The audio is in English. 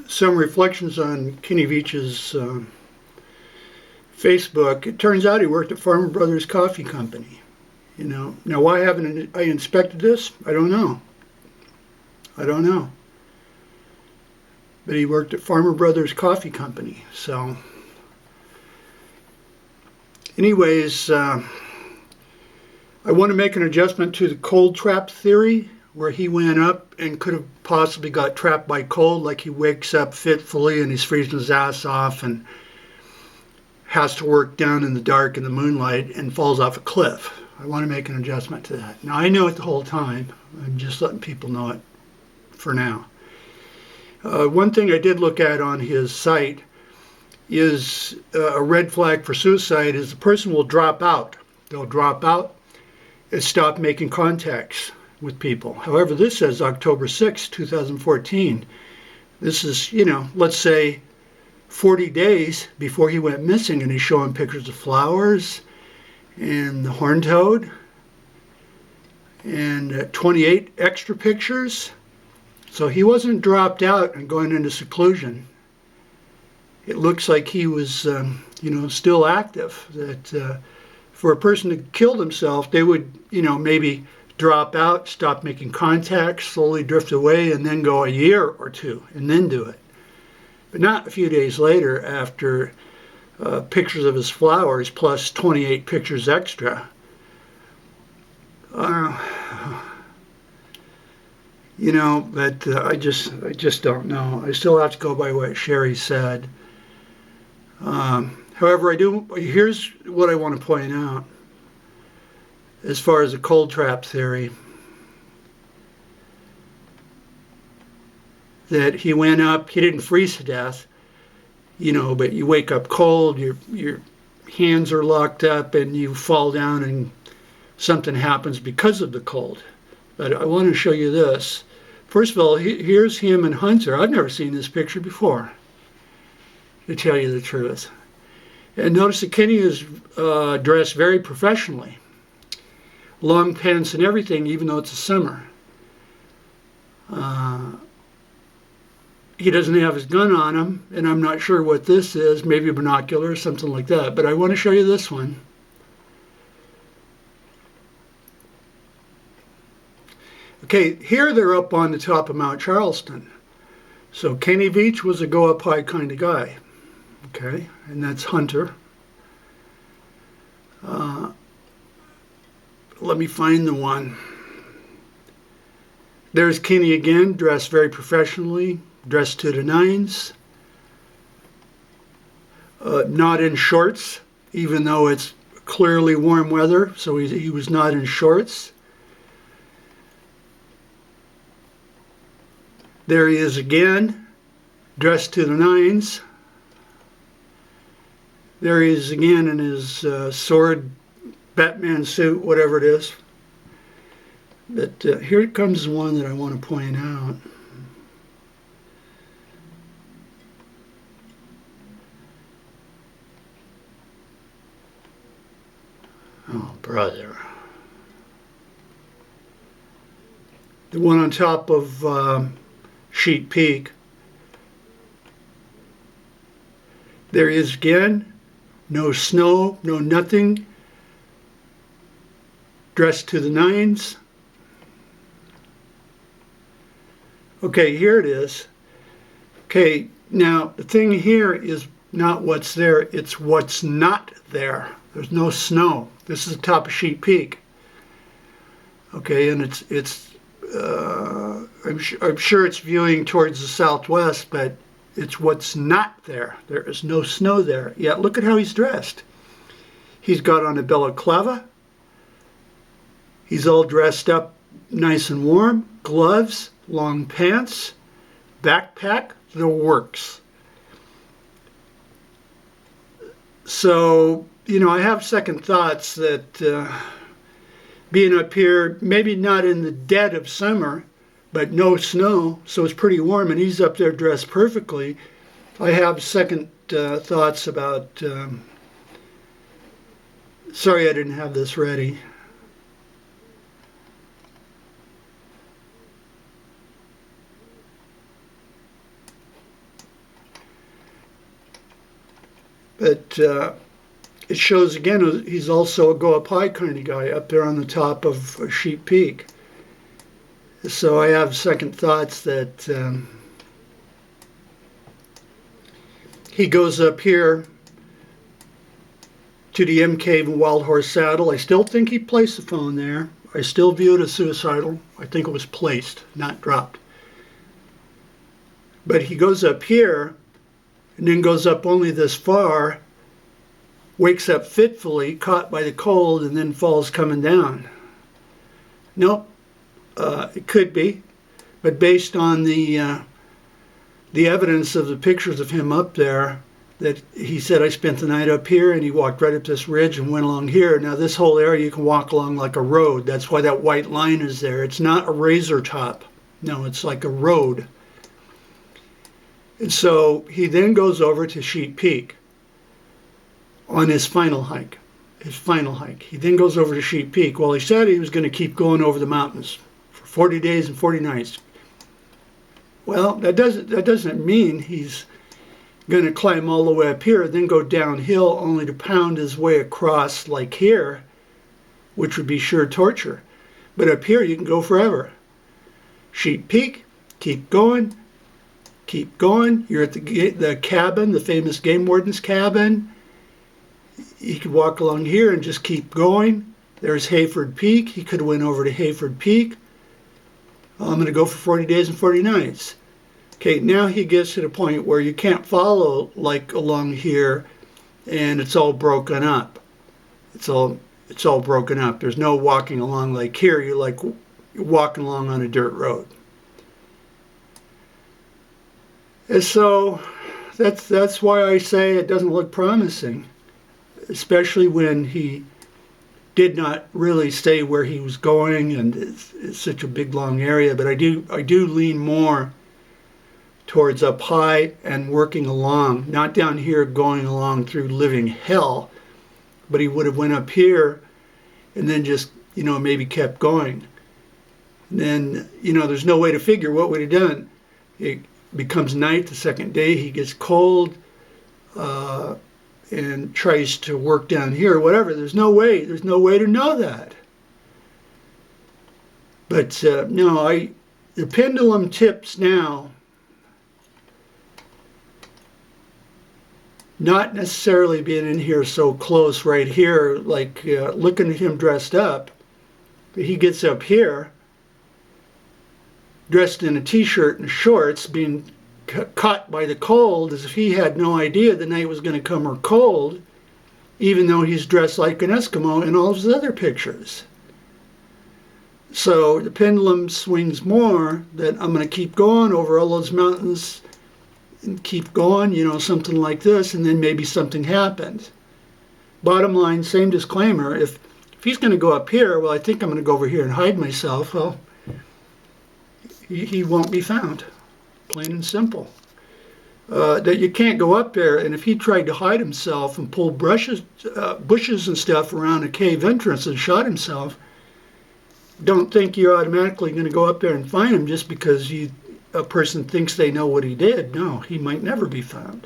some reflections on Kenny Veach's Facebook. It turns out he worked at Farmer Brothers Coffee Company. You know, now why haven't I inspected this? I don't know. I don't know. But he worked at Farmer Brothers Coffee Company. So, anyways, I want to make an adjustment to the cold trap theory, where he went up and could have possibly got trapped by cold, like he wakes up fitfully and he's freezing his ass off and has to work down in the dark in the moonlight and falls off a cliff. I want to make an adjustment to that. Now, I know it the whole time. I'm just letting people know it for now. One thing I did look at on his site is a red flag for suicide is the person will drop out. They'll drop out and stop making contacts with people. However, this says October 6, 2014. This is, you know, let's say 40 days before he went missing, and he's showing pictures of flowers and the horned toad and 28 extra pictures. So he wasn't dropped out and going into seclusion. It looks like he was, you know, still active. That for a person to kill themselves, they would, you know, maybe drop out, stop making contact, slowly drift away, and then go a year or two and then do it. But not a few days later after pictures of his flowers plus 28 pictures extra. You know, but I just don't know. I still have to go by what Sherry said. However, here's what I want to point out as far as the cold trap theory. That he went up, he didn't freeze to death, you know, but you wake up cold, your hands are locked up, and you fall down and something happens because of the cold. But I want to show you this. First of all, here's him and Hunter. I've never seen this picture before, to tell you the truth. And notice that Kenny is dressed very professionally. Long pants and everything, even though it's a summer. He doesn't have his gun on him, and I'm not sure what this is, maybe a binocular or something like that. But I want to show you this one. Okay, here they're up on the top of Mount Charleston. So Kenny Veach was a go up high kind of guy. Okay, and that's Hunter. Let me find the one. There's Kenny again, dressed very professionally, dressed to the nines. Not in shorts, even though it's clearly warm weather, so he was not in shorts. There he is again, dressed to the nines. There he is again in his sword, Batman suit, whatever it is. But here comes one that I want to point out. Oh, brother. The one on top of Sheet Peak. There he is again. No snow, no nothing. Dressed to the nines. Okay, here it is. Okay, now the thing here is not what's there, it's what's not there. There's no snow. This is the top of Sheet Peak. Okay, and I'm sure it's viewing towards the southwest, but it's what's not there. There is no snow there. Yet look at how he's dressed. He's got on a balaclava. He's all dressed up nice and warm. Gloves, long pants, backpack, the works. So, you know, I have second thoughts that being up here, maybe not in the dead of summer, but no snow, so it's pretty warm, and he's up there dressed perfectly. I have second thoughts about, sorry I didn't have this ready. But it shows again he's also a go up high kind of guy up there on the top of Sheep Peak. So I have second thoughts that he goes up here to the M Cave and Wild Horse Saddle. I still think he placed the phone there. I still view it as suicidal. I think it was placed, not dropped. But he goes up here and then goes up only this far, wakes up fitfully, caught by the cold, and then falls coming down. Nope, it could be, but based on the evidence of the pictures of him up there, that he said, I spent the night up here, and he walked right up this ridge and went along here. Now this whole area you can walk along like a road. That's why that white line is there. It's not a razor top. No, it's like a road. And so he then goes over to Sheep Peak on his final hike. He then goes over to Sheep Peak. Well, he said he was going to keep going over the mountains for 40 days and 40 nights. Well, that doesn't mean he's going to climb all the way up here, then go downhill only to pound his way across like here, which would be sure torture. But up here you can go forever. Sheep Peak, keep going. You're at the cabin, the famous game warden's cabin. You could walk along here and just keep going. There's Hayford Peak. He could have went over to Hayford Peak. I'm going to go for 40 days and 40 nights. Okay, now he gets to the point where you can't follow like along here, and it's all broken up. It's all broken up. There's no walking along like here. You're walking along on a dirt road. And so that's why I say it doesn't look promising, especially when he did not really stay where he was going, and it's such a big long area. But I do lean more towards up high and working along, not down here going along through living hell, but he would have went up here and then just, maybe kept going. And then, there's no way to figure what would he done. It becomes night the second day, he gets cold and tries to work down here, whatever. There's no way to know that. But the pendulum tips now. Not necessarily being in here so close right here, like looking at him dressed up. But he gets up here, dressed in a t-shirt and shorts, being caught by the cold as if he had no idea the night was going to come or cold, even though he's dressed like an Eskimo in all of his other pictures. So the pendulum swings more that I'm going to keep going over all those mountains and keep going, something like this, and then maybe something happens. Bottom line, same disclaimer, if he's going to go up here, well, I think I'm going to go over here and hide myself. Well, he won't be found, plain and simple. That you can't go up there, and if he tried to hide himself and pull bushes and stuff around a cave entrance and shot himself, don't think you're automatically going to go up there and find him just because a person thinks they know what he did. No, he might never be found.